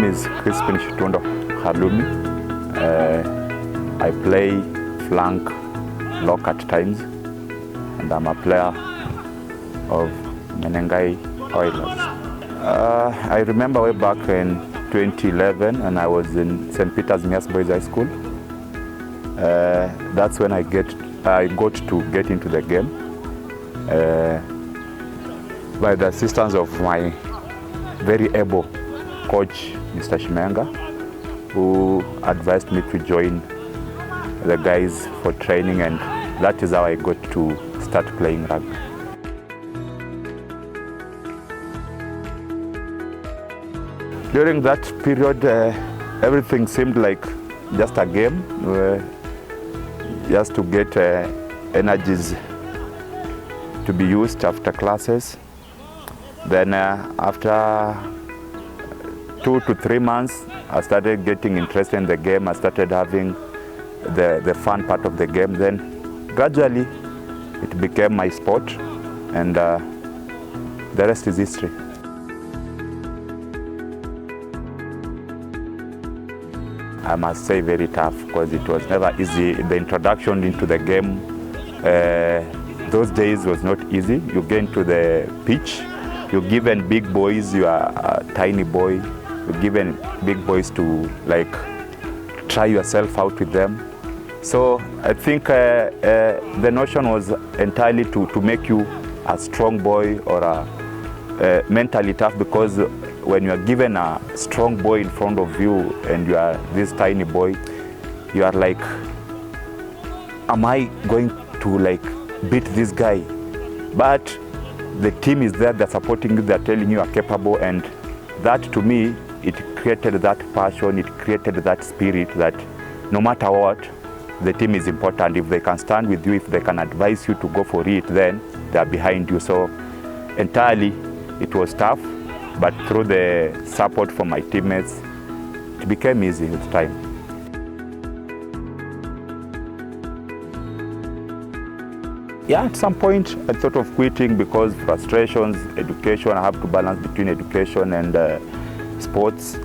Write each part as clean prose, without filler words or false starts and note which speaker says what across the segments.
Speaker 1: name is Chrispine Shitundo. I play flank lock at times, and I'm a player of Menengai Oilers. I remember way back in 2011, and I was in St. Peter's Mias Boys High School. That's when I got to get into the game by the assistance of my very able coach, Mr. Shimenga, who advised me to join the guys for training, and that is how I got to start playing rugby. During that period, everything seemed like just a game, just to get energies to be used after classes. Then after 2 to 3 months, I started getting interested in the game. I started having the fun part of the game. Then gradually it became my sport, and the rest is history. I must say very tough, because it was never easy. The introduction into the game, those days was not easy. You get into the pitch, you're given big boys, you are a tiny boy, you're given big boys to like try yourself out with them. So I think the notion was entirely to make you a strong boy or a mentally tough, because when you are given a strong boy in front of you and you are this tiny boy, you are like, am I going to like beat this guy? But the team is there, they're supporting you, they're telling you are capable, and that to me, it created that passion, it created that spirit that no matter what, the team is important. If they can stand with you, if they can advise you to go for it, then they're behind you. So entirely, it was tough, but through the support from my teammates, it became easy with time. Yeah, at some point I thought of quitting because frustrations, education, I have to balance between education and sports,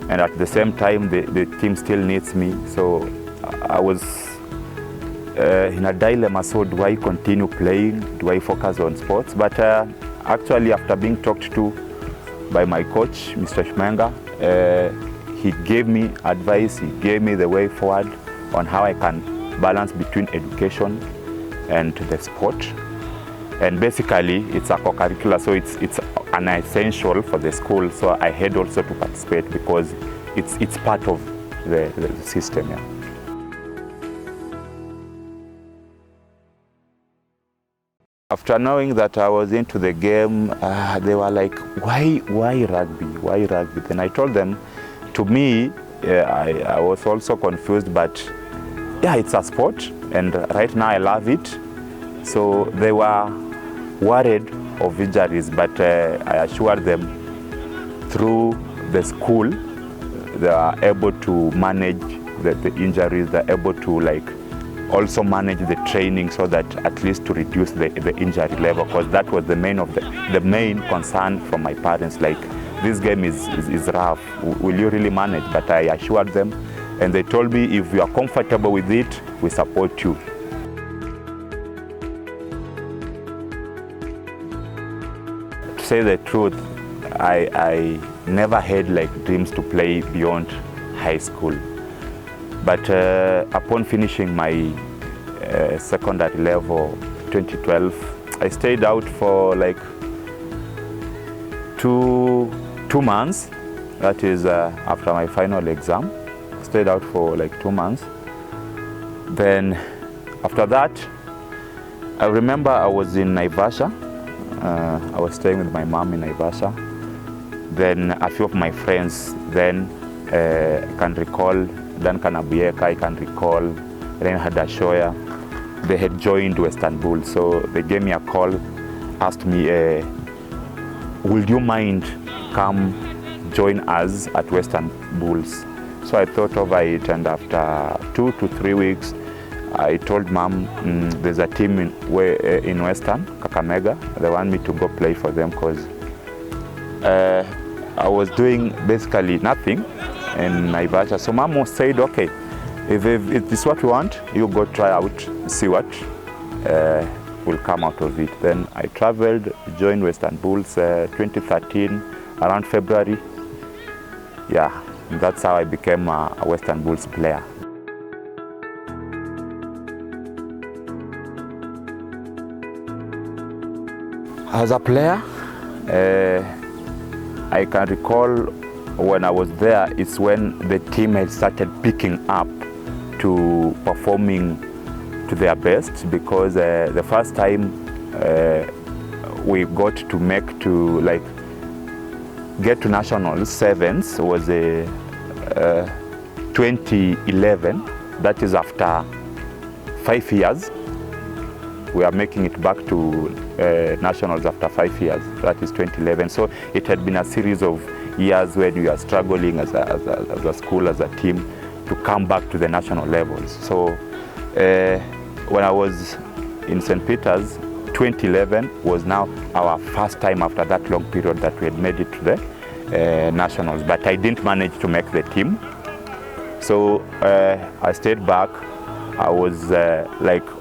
Speaker 1: and at the same time the team still needs me. So I was in a dilemma, so do I continue playing, do I focus on sports? But actually, after being talked to by my coach, Mr. Shimenga, he gave me advice, he gave me the way forward on how I can balance between education and the sport. And basically, it's a co-curricular, so it's an essential for the school. So I had also to participate because it's part of the system. Yeah. After knowing that I was into the game, they were like, why rugby? Why rugby? Then I told them, to me, I was also confused, but yeah, it's a sport, and right now I love it. So they were worried of injuries, but I assured them through the school, they are able to manage the injuries, they're able to like also manage the training, so that at least to reduce the injury level, because that was the main concern from my parents. Like, this game is rough, will you really manage? But I assured them, and they told me, if you are comfortable with it, we support you. To say the truth, I never had like dreams to play beyond high school. But upon finishing my secondary level, 2012, I stayed out for like two months. That is after my final exam. I stayed out for like 2 months. Then after that, I remember I was in Naivasha. I was staying with my mom in Naivasha. Then a few of my friends then can recall Duncan Abieka, I can recall Reinhard Ashoya. They had joined Western Bull, so they gave me a call, asked me, would you mind come join us at Western Bulls? So I thought over it, and after 2 to 3 weeks, I told Mom, there's a team in Western, Kakamega. They want me to go play for them because I was doing basically nothing in Naivasha. So Mom said, okay, if this is what we want, you go try out, see what will come out of it. Then I traveled, joined Western Bulls 2013, around February. Yeah, that's how I became a Western Bulls player. As a player, I can recall when I was there, it's when the team had started picking up to performing to their best, because the first time we got to get to national sevens was 2011. That is after 5 years. We are making it back to nationals after 5 years. That is 2011. So it had been a series of years when we are struggling as a school, as a team, to come back to the national levels. So when I was in St. Peter's, 2011 was now our first time after that long period that we had made it to the nationals. But I didn't manage to make the team. So I stayed back. I was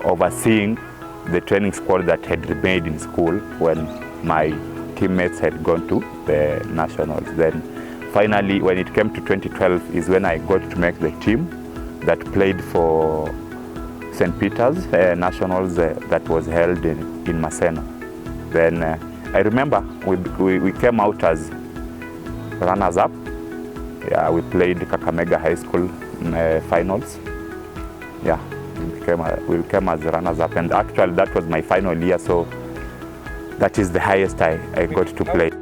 Speaker 1: overseeing the training squad that had remained in school when my teammates had gone to the nationals. Then finally, when it came to 2012 is when I got to make the team that played for St. Peter's nationals that was held in Maseno. Then I remember we came out as runners-up. Yeah, we played Kakamega High School finals. Yeah, we came as runners-up, and actually that was my final year, so that is the highest I got to play.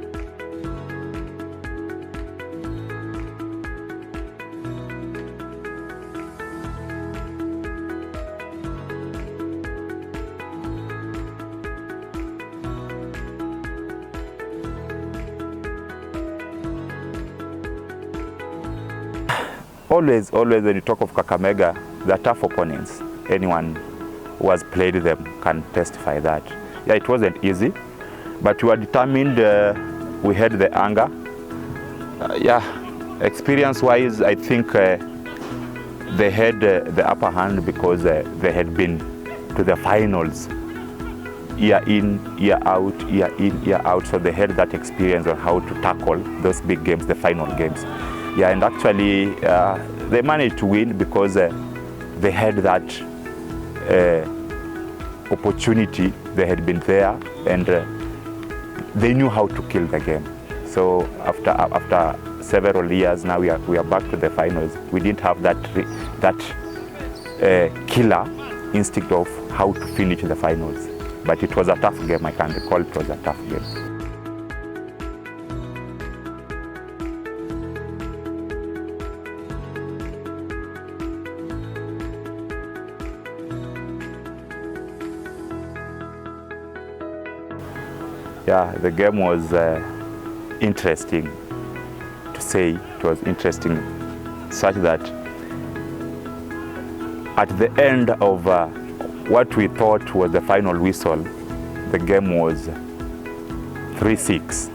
Speaker 1: Always when you talk of Kakamega, the tough opponents. Anyone who has played them can testify that. Yeah, it wasn't easy, but we were determined. We had the anger. Experience-wise, I think they had the upper hand because they had been to the finals year in, year out, year in, year out. So they had that experience on how to tackle those big games, the final games. Yeah, and actually they managed to win because they had that opportunity. They had been there, and they knew how to kill the game. So after several years, now we are back to the finals. We didn't have that killer instinct of how to finish the finals. But it was a tough game. I can recall it was a tough game. Yeah, the game was interesting, to say. It was interesting such that at the end of what we thought was the final whistle, the game was 3-6.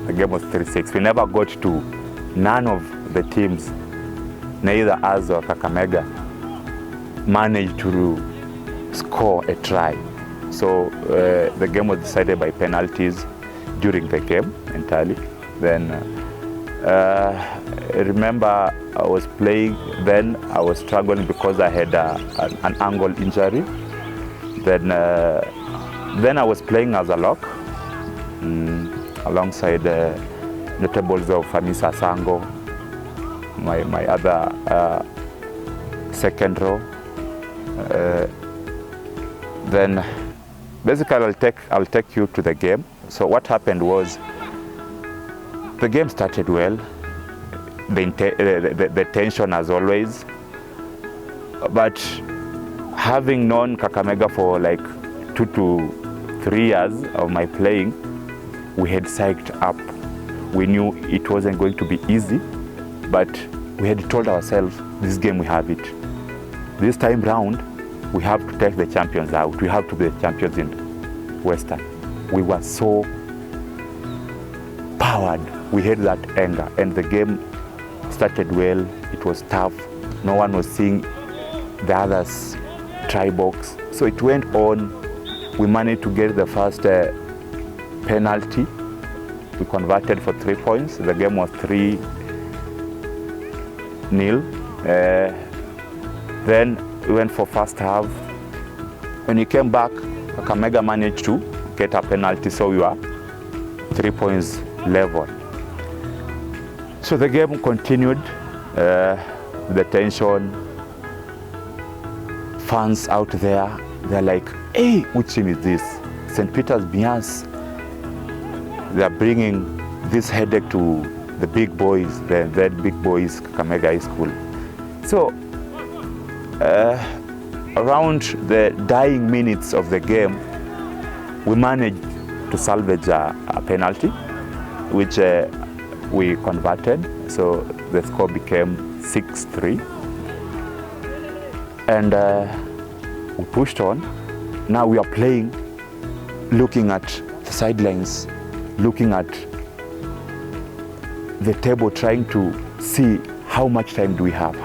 Speaker 1: The game was 3-6. We never got to, none of the teams, neither us or Kakamega, managed to score a try. So the game was decided by penalties during the game entirely. Then I remember I was playing, then I was struggling because I had an ankle injury. Then I was playing as a lock alongside notables of Famisa Sango, my other second row. Then basically I'll take you to the game. So what happened was, the game started well, the tension as always, but having known Kakamega for like 2 to 3 years of my playing, we had psyched up. We knew it wasn't going to be easy, but we had told ourselves, this game we have it. This time round, we have to take the champions out. We have to be the champions in Western. We were so powered we had that anger, and the game started well. It was tough. No one was seeing the others try box. So it went on. We managed to get the first penalty. We converted for 3 points. The game was 3-0. Then we went for first half. When we came back, Kakamega managed to get a penalty, so we were 3 points level. So the game continued, the tension. Fans out there, they're like, hey, which team is this? St. Peter's Bians. They're bringing this headache to the big boys, the big boys, Kakamega High School. So around the dying minutes of the game, we managed to salvage a penalty, which we converted. So the score became 6-3. And we pushed on. Now we are playing, looking at the sidelines, looking at the table, trying to see how much time do we have,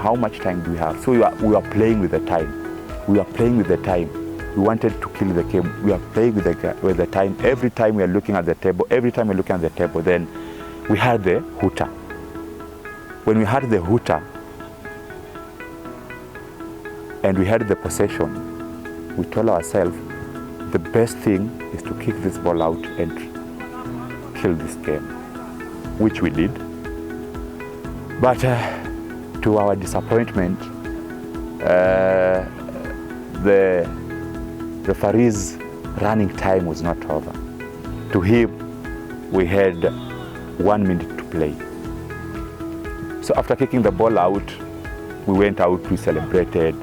Speaker 1: So we are playing with the time. We wanted to kill the game. We are playing with the time. Every time we are looking at the table, then we had the hooter. When we had the hooter and we had the possession, we told ourselves the best thing is to kick this ball out and kill this game, which we did. But to our disappointment, the referee's running time was not over. To him, we had 1 minute to play. So after kicking the ball out, we went out, we celebrated,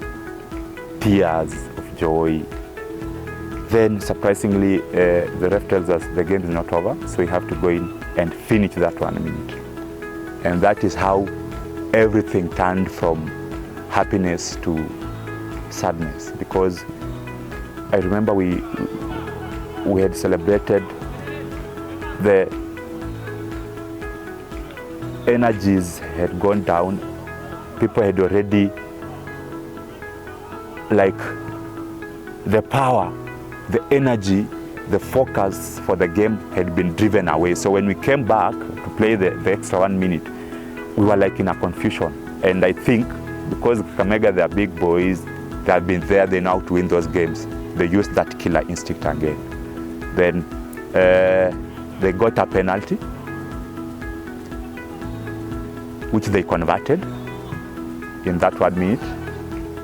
Speaker 1: tears of joy. Then surprisingly, the ref tells us the game is not over, so we have to go in and finish that 1 minute. And that is how everything turned from happiness to sadness, because I remember we had celebrated, the energies had gone down, people had already, like, the power, the energy, the focus for the game had been driven away. So when we came back to play the extra 1 minute, we were like in a confusion. And I think because Kakamega, they are big boys, they have been there, they know how to win those games. They used that killer instinct again. Then they got a penalty, which they converted in that 1 minute.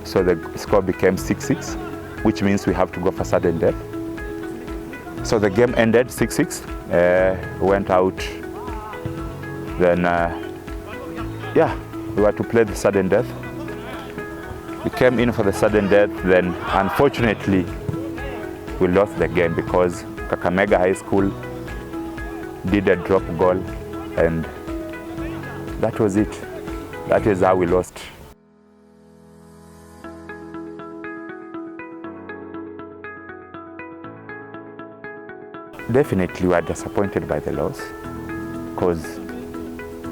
Speaker 1: So the score became 6-6, which means we have to go for sudden death. So the game ended 6-6, went out, then we were to play the sudden death. We came in for the sudden death, then unfortunately we lost the game because Kakamega High School did a drop goal, and that was it. That is how we lost. Definitely we were disappointed by the loss, because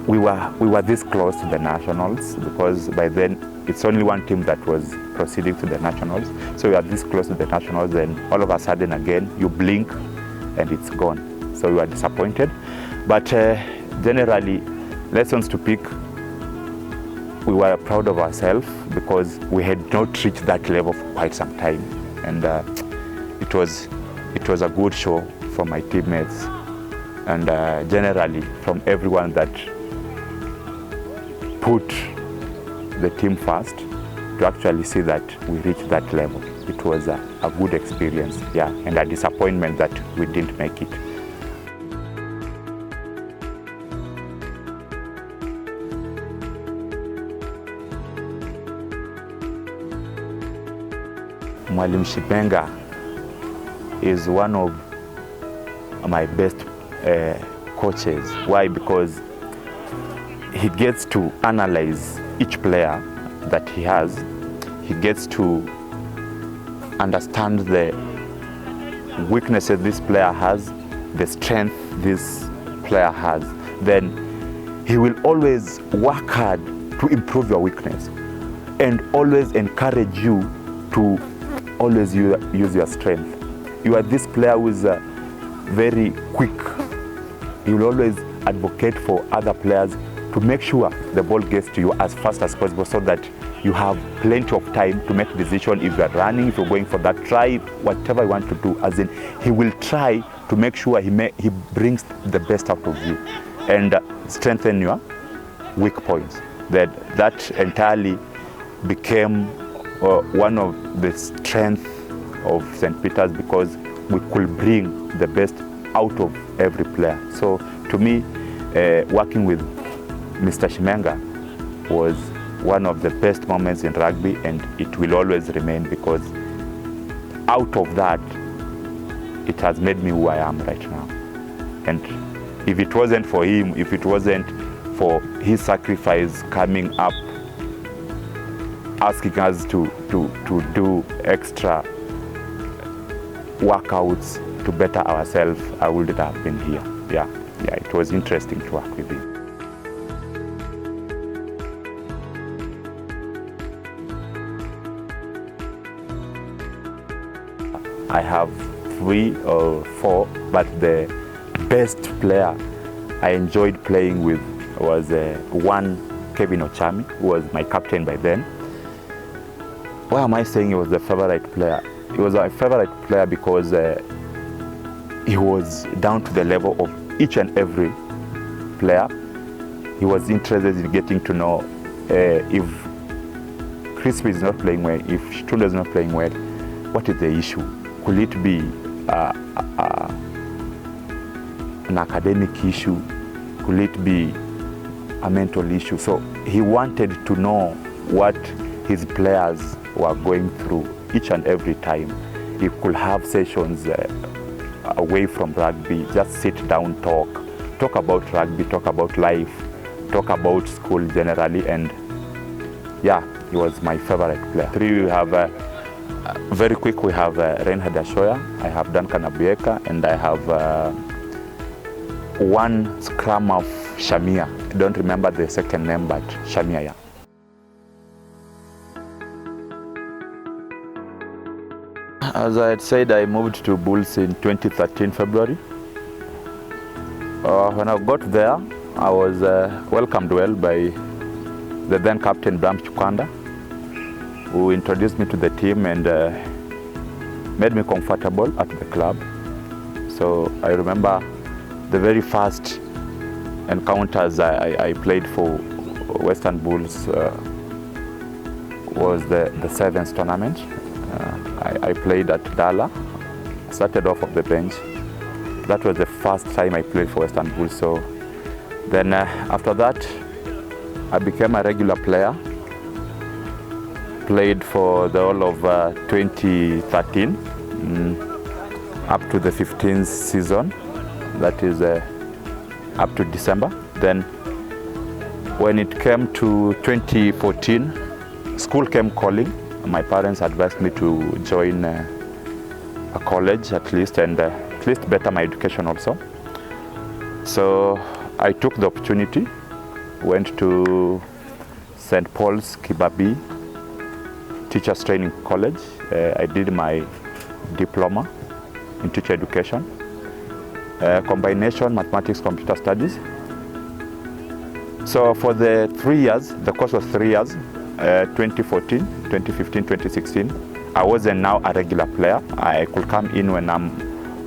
Speaker 1: we were this close to the nationals, because by then it's only one team that was proceeding to the nationals. So we are this close to the nationals, and all of a sudden again you blink and it's gone. So we were disappointed, but generally, lessons to pick. We were proud of ourselves because we had not reached that level for quite some time, and it was a good show from my teammates, and generally from everyone that put the team first to actually see that we reached that level. It was a good experience, and a disappointment that we didn't make it. Mwalimu Shimenga is one of my best coaches. Why? Because he gets to analyze each player that he has. He gets to understand the weaknesses this player has, the strength this player has. then he will always work hard to improve your weakness and always encourage you to always use your strength. You are this player who is very quick. He will always advocate for other players to make sure the ball gets to you as fast as possible so that you have plenty of time to make a decision. If you are running, if you're going for that try, whatever you want to do, as in he will try to make sure he brings the best out of you and strengthen your weak points. That entirely became one of the strengths of St. Peter's, because we could bring the best out of every player. So to me, working with Mr. Shimenga was one of the best moments in rugby, and it will always remain, because out of that, it has made me who I am right now. And if it wasn't for him, if it wasn't for his sacrifice coming up, asking us to do extra workouts to better ourselves, I wouldn't have been here. Yeah, it was interesting to work with him. I have 3 or 4, but the best player I enjoyed playing with was one Kevin Ochami, who was my captain by then. Why am I saying he was the favorite player? He was my favorite player because he was down to the level of each and every player. He was interested in getting to know if Chrispine is not playing well, if Shitundo is not playing well, what is the issue? Could it be an academic issue? Could it be a mental issue? So he wanted to know what his players were going through each and every time. He could have sessions away from rugby, just sit down, talk about rugby, talk about life, talk about school generally, and yeah, he was my favorite player. 3, we have very quick, we have Reinhard Ashoya, I have Duncan Abieka, and I have one scrum of Shamia. I don't remember the second name, but Shamia, yeah. As I had said, I moved to Bulls in 2013 February. When I got there, I was welcomed well by the then captain Bram Chukwanda, who introduced me to the team and made me comfortable at the club. So I remember the very first encounters I played for Western Bulls was the Sevens tournament. I played at Dala, started off of the bench. That was the first time I played for Western Bulls. So then after that, I became a regular player. Played for the whole of 2013 up to the 15th season, that is up to December. Then when it came to 2014, school came calling. My parents advised me to join a college at least, and at least better my education also. So I took the opportunity, went to St. Paul's Kibabi Teachers Training College. I did my diploma in teacher education, combination mathematics, computer studies. So for the 3 years, the course was 3 years, 2014, 2015, 2016. I wasn't now a regular player. I could come in when I'm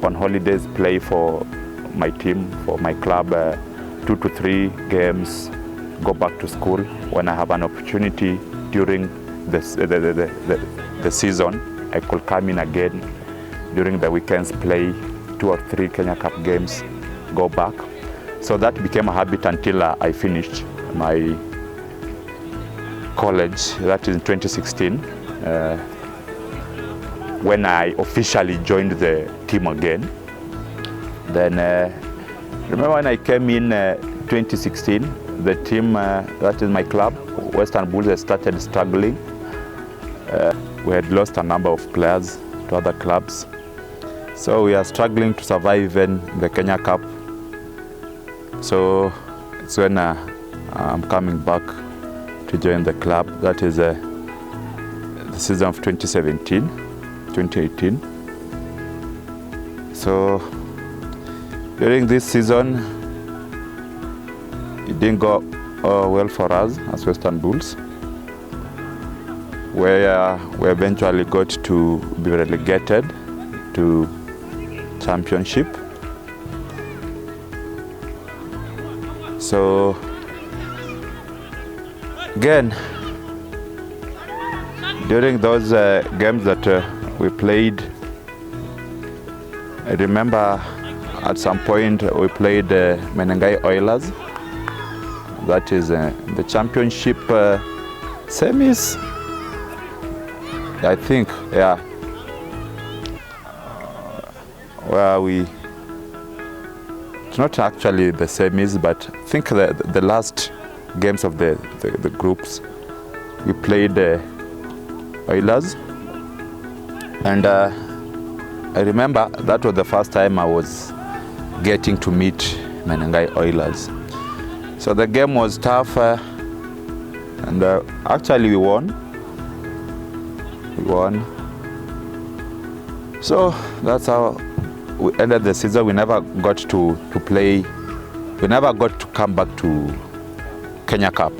Speaker 1: on holidays, play for my team, for my club, 2 to 3 games, go back to school. When I have an opportunity during the season, I could come in again during the weekends, play 2 or 3 Kenya Cup games, go back. So that became a habit until I finished my college, that is in 2016, when I officially joined the team again. Then, remember when I came in 2016, the team, that is my club, Western Bulls, started struggling. We had lost a number of players to other clubs. So we are struggling to survive even the Kenya Cup. So it's when I'm coming back to join the club. That is the season of 2017-2018. So during this season, it didn't go well for us as Western Bulls, where we eventually got to be relegated to championship. So again, during those games that we played, I remember at some point we played Menengai Oilers. That is the championship semis, I think, yeah. Where it's not actually the semis, but I think the last games of the groups, we played Oilers. And I remember that was the first time I was getting to meet Menengai Oilers. So the game was tough, and actually we won. So that's how we ended the season. We never got to play. We never got to come back to Kenya Cup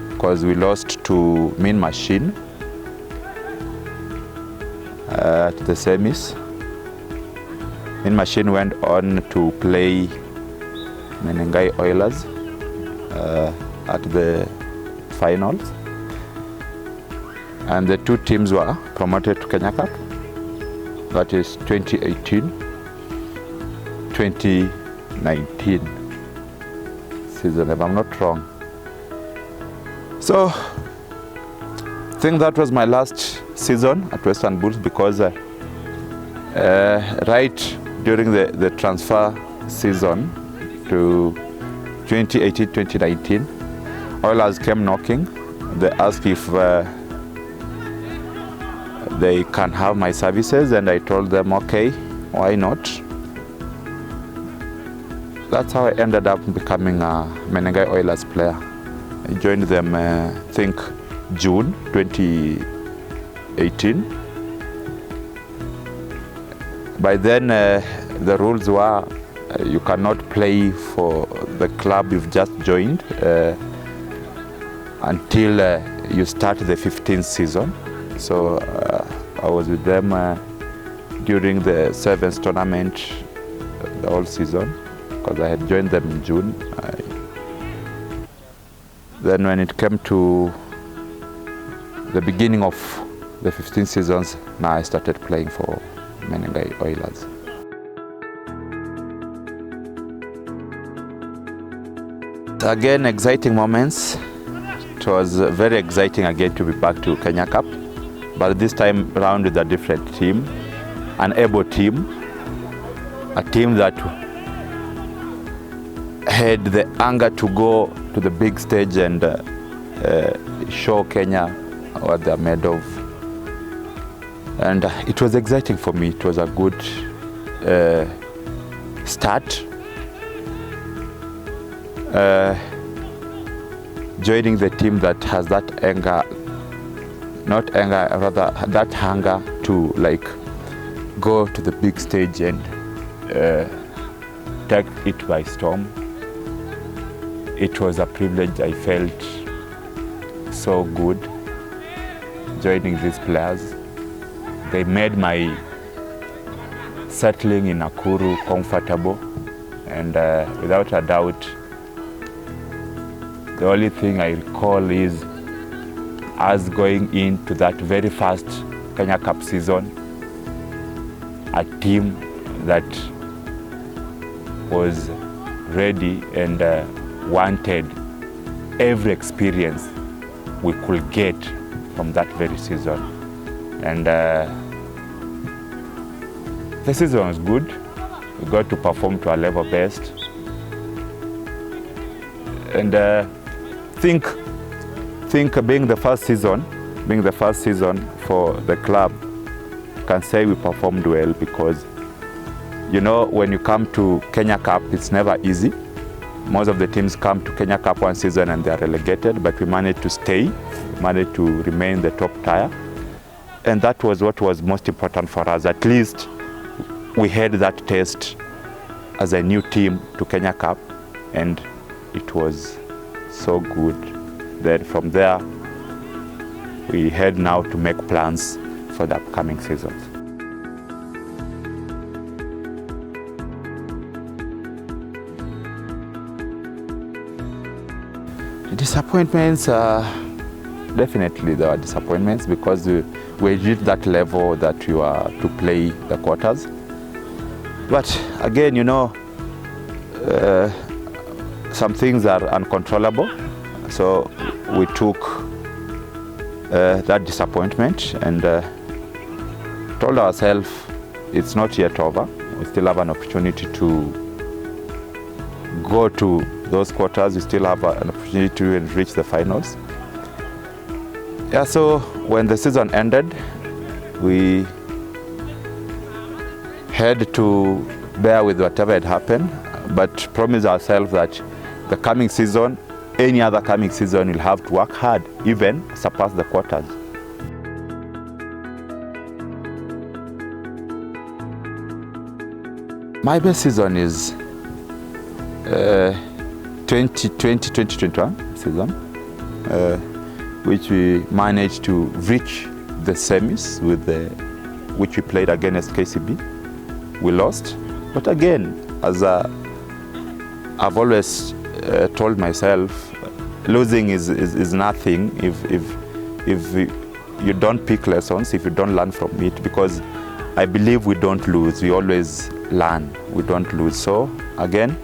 Speaker 1: because we lost to Mean Machine at the semis. Mean Machine went on to play Menengai Oilers at the finals, and the two teams were promoted to Kenya Cup. That is 2018-2019 season, if I'm not wrong. So I think that was my last season at Western Bulls, because right during the transfer season to 2018-2019, Oilers came knocking. They asked if they can have my services, and I told them, okay, why not? That's how I ended up becoming a Menengai Oilers player. I joined them, I think, June 2018. By then, the rules were you cannot play for the club you've just joined until you start the 15th season. So I was with them during the sevens tournament, the whole season, because I had joined them in June. Then when it came to the beginning of the 15 seasons, now I started playing for Menengai Oilers. Again, exciting moments. It was very exciting again to be back to Kenya Cup, but this time around with a different team, an able team, a team that had the anger to go to the big stage and show Kenya what they're made of. And it was exciting for me. It was a good start. Joining the team that has that anger, not anger, rather that hunger to like go to the big stage and take it by storm. It was a privilege. I felt so good joining these players. They made my settling in Nakuru comfortable, and without a doubt, the only thing I recall is us going into that very first Kenya Cup season, a team that was ready and wanted every experience we could get from that very season. And the season was good. We got to perform to our level best. And think being the first season for the club, I can say we performed well, because you know, when you come to Kenya Cup, it's never easy. Most of the teams come to Kenya Cup one season and they are relegated, but we managed to stay, managed to remain the top tier. And that was what was most important for us. At least we had that taste as a new team to Kenya Cup, and it was so good. Then from there, we had now to make plans for the upcoming seasons. Disappointments, definitely there were disappointments because we reached that level that we were to play the quarters. But again, you know, some things are uncontrollable. So we took that disappointment and told ourselves it's not yet over. We still have an opportunity to go to those quarters. We still have an opportunity to reach the finals. Yeah, so when the season ended, we had to bear with whatever had happened, but promise ourselves that the coming season, any other coming season, we'll have to work hard, even surpass the quarters. My best season is 2020-2021 season, which we managed to reach the semis with which we played against KCB. We lost, but again, as I've always told myself, losing is nothing if you don't pick lessons, if you don't learn from it, because I believe we don't lose, we always learn, we don't lose. So again,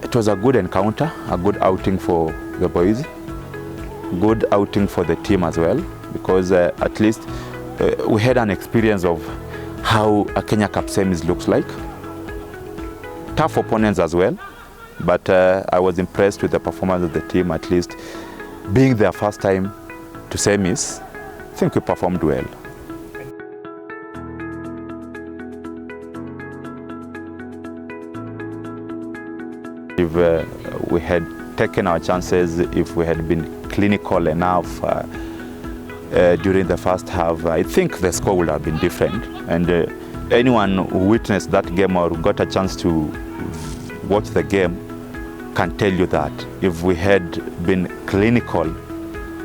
Speaker 1: it was a good encounter, a good outing for the boys, good outing for the team as well, because at least we had an experience of how a Kenya Cup semis looks like. Tough opponents as well, but I was impressed with the performance of the team, at least being their first time to semis. I think we performed well. If we had taken our chances, if we had been clinical enough during the first half, I think the score would have been different. And anyone who witnessed that game or got a chance to watch the game can tell you that if we had been clinical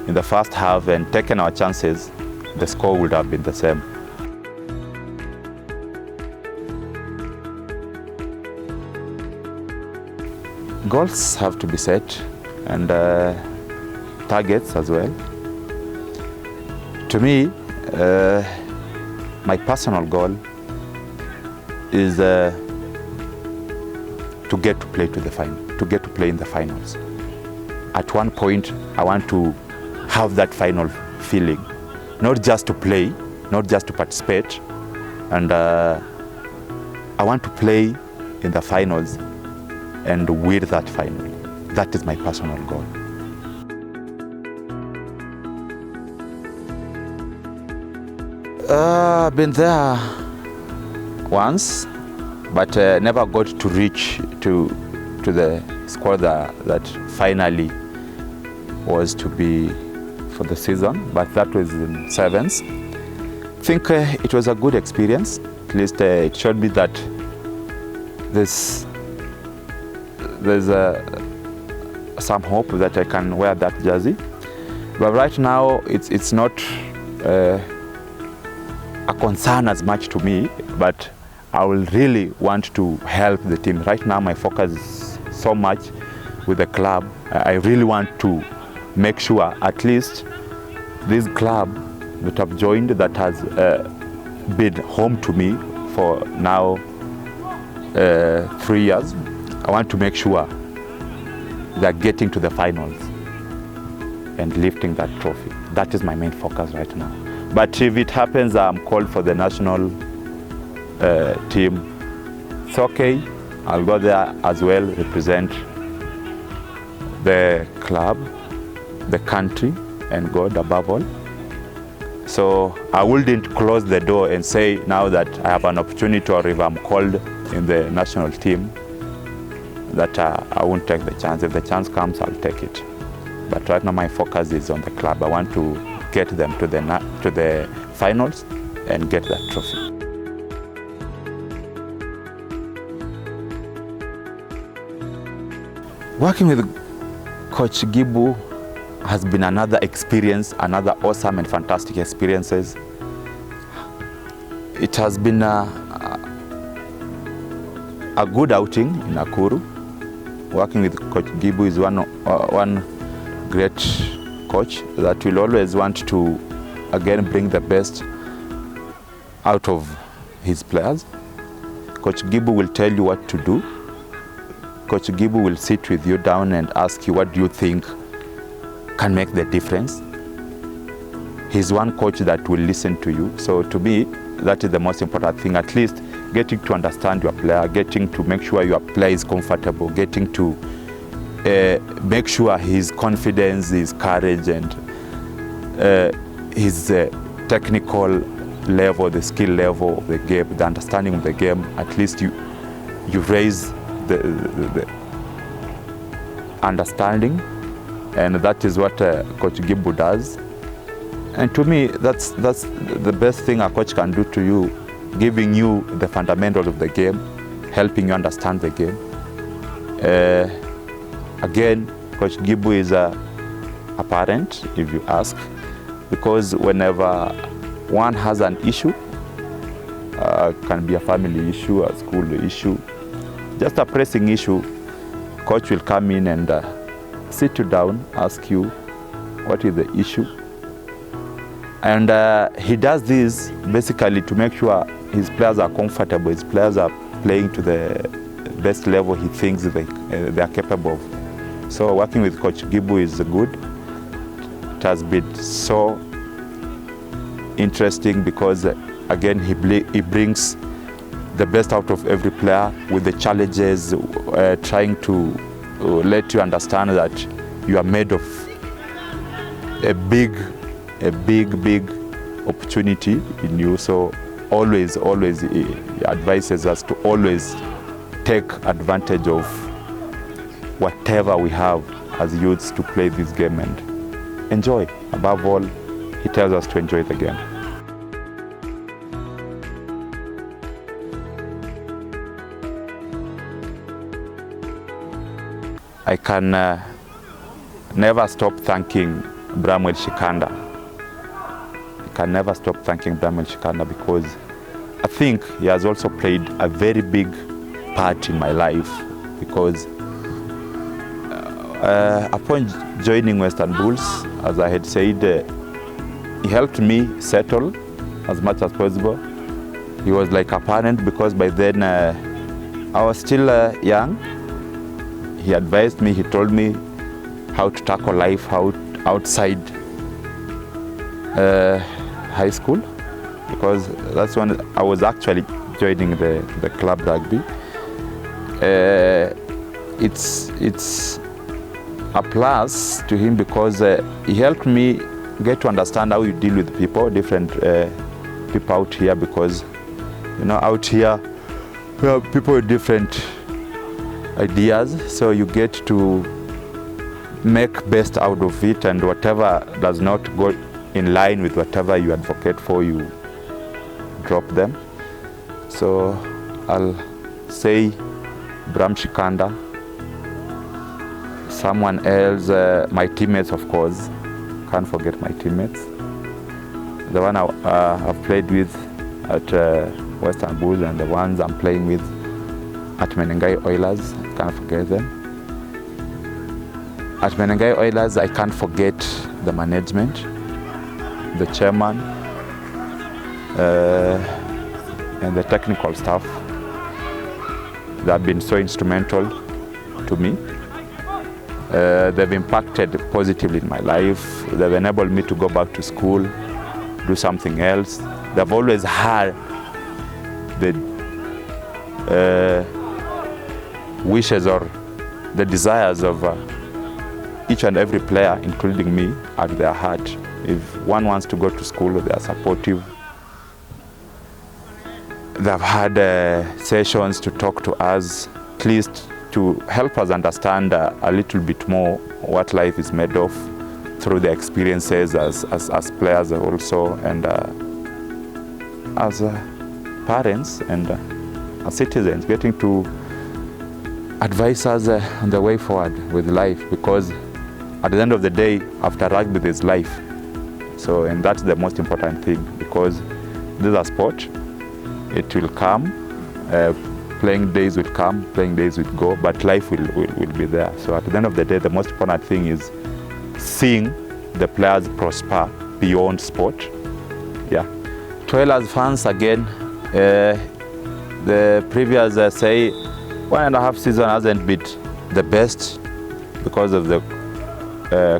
Speaker 1: in the first half and taken our chances, the score would have been the same. Goals have to be set, and targets as well. To me, my personal goal is to get to play to the final, to get to play in the finals. At one point, I want to have that final feeling, not just to play, not just to participate, and I want to play in the finals and win that final. That is my personal goal. I've been there once, but never got to reach to the squad that finally was to be for the season, but that was in sevens. I think it was a good experience. At least it showed me that there's some hope that I can wear that jersey. But right now, it's not a concern as much to me, but I will really want to help the team. Right now, my focus is so much with the club. I really want to make sure at least this club that I've joined, that has been home to me for now 3 years, I want to make sure they're getting to the finals and lifting that trophy. That is my main focus right now. But if it happens I'm called for the national team, it's okay. I'll go there as well, represent the club, the country, and God above all. So I wouldn't close the door and say now that I have an opportunity, or if I'm called in the national team, that I won't take the chance. If the chance comes, I'll take it. But right now my focus is on the club. I want to get them to the finals and get that trophy. Working with Coach Gibu has been another experience, another awesome and fantastic experiences. It has been a good outing in Nakuru. Working with Coach Gibu is one great coach that will always want to, again, bring the best out of his players. Coach Gibu will tell you what to do. Coach Gibu will sit with you down and ask you, what do you think can make the difference? He's one coach that will listen to you. So to me, that is the most important thing, at least getting to understand your player, getting to make sure your player is comfortable, getting to make sure his confidence, his courage, and his technical level, the skill level of the game, the understanding of the game, at least you raise the understanding, and that is what Coach Gibu does. And to me, that's the best thing a coach can do to you, giving you the fundamentals of the game, helping you understand the game. Again, Coach Gibu is a parent, if you ask, because whenever one has an issue, can be a family issue, a school issue, just a pressing issue, coach will come in and sit you down, ask you what is the issue. And he does this basically to make sure his players are comfortable, his players are playing to the best level he thinks they are capable of. So working with Coach Gibu is good. It has been so interesting because, again, he brings the best out of every player with the challenges, trying to let you understand that you are made of a big opportunity in you. So always he advises us to always take advantage of whatever we have as youths to play this game and enjoy. Above all, he tells us to enjoy the game. I can never stop thanking Bramwell Shikanda. I can never stop thanking Bramwell Shikanda because I think he has also played a very big part in my life, because upon joining Western Bulls, as I had said, he helped me settle as much as possible. He was like a parent because by then I was still young. He advised me, he told me how to tackle life outside high school, because that's when I was actually joining the club rugby. It's a plus to him because he helped me get to understand how you deal with people, different people out here, because out here we have people with different ideas, so you get to make best out of it, and whatever does not go in line with whatever you advocate for, you drop them. So I'll say Bram Shikanda, someone else, my teammates, of course, can't forget my teammates. The one I've played with at Western Bulls and the ones I'm playing with at Menengai Oilers, can't forget them. At Menengai Oilers, I can't forget the management, the chairman, and the technical staff. They have been so instrumental to me. They've impacted positively in my life. They've enabled me to go back to school, do something else. They've always had the wishes or the desires of each and every player, including me, at their heart. If one wants to go to school, they are supportive. They've had sessions to talk to us, at least to help us understand a little bit more what life is made of through the experiences as players also, and as parents and as citizens, getting to advise us on the way forward with life, because at the end of the day, after rugby, there's life. So, and that's the most important thing, because this is a sport. It will come, playing days will come, playing days will go, but life will be there. So at the end of the day, the most important thing is seeing the players prosper beyond sport. Yeah. To Oilers fans, again, the previous, say, 1.5 season hasn't been the best because of the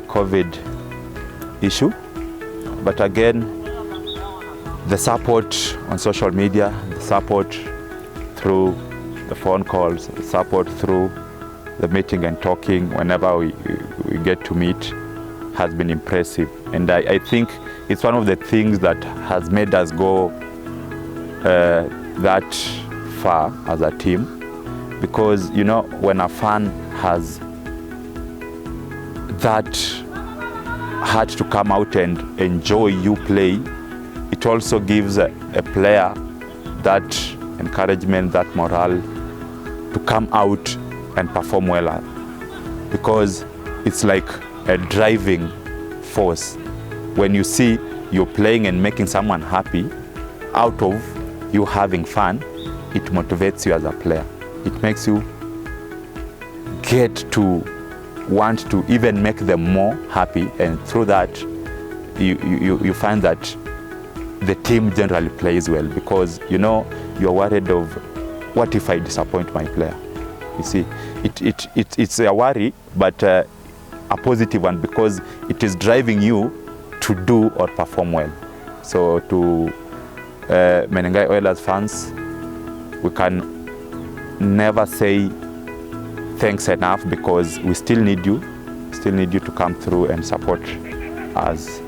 Speaker 1: COVID issue. But again, the support on social media, the support through the phone calls, the support through the meeting and talking whenever we get to meet has been impressive. And I think it's one of the things that has made us go that far as a team. Because, you know, when a fan has that heart to come out and enjoy you play, it also gives a player that encouragement, that morale to come out and perform well. Because it's like a driving force. When you see you're playing and making someone happy, out of you having fun, it motivates you as a player. It makes you get to want to even make them more happy, and through that you find that the team generally plays well, because you know you're worried of what if I disappoint my player. You see, it's a worry, but a positive one, because it is driving you to do or perform well. So to Menengai Oilers fans, we can never say thanks enough, because we still need you to come through and support us,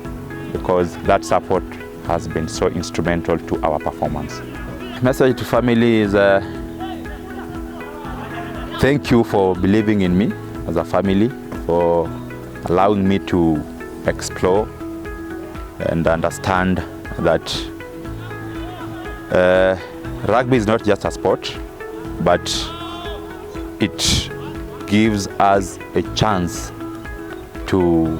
Speaker 1: because that support has been so instrumental to our performance. Message to family is thank you for believing in me as a family, for allowing me to explore and understand that rugby is not just a sport, but it gives us a chance to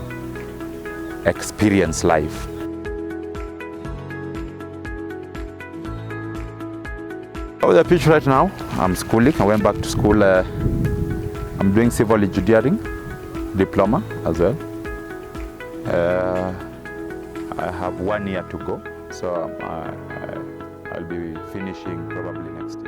Speaker 1: experience life. On the pitch right now, I'm schooling. I went back to school. I'm doing civil engineering diploma as well. I have 1 year to go, so I'll be finishing probably next year.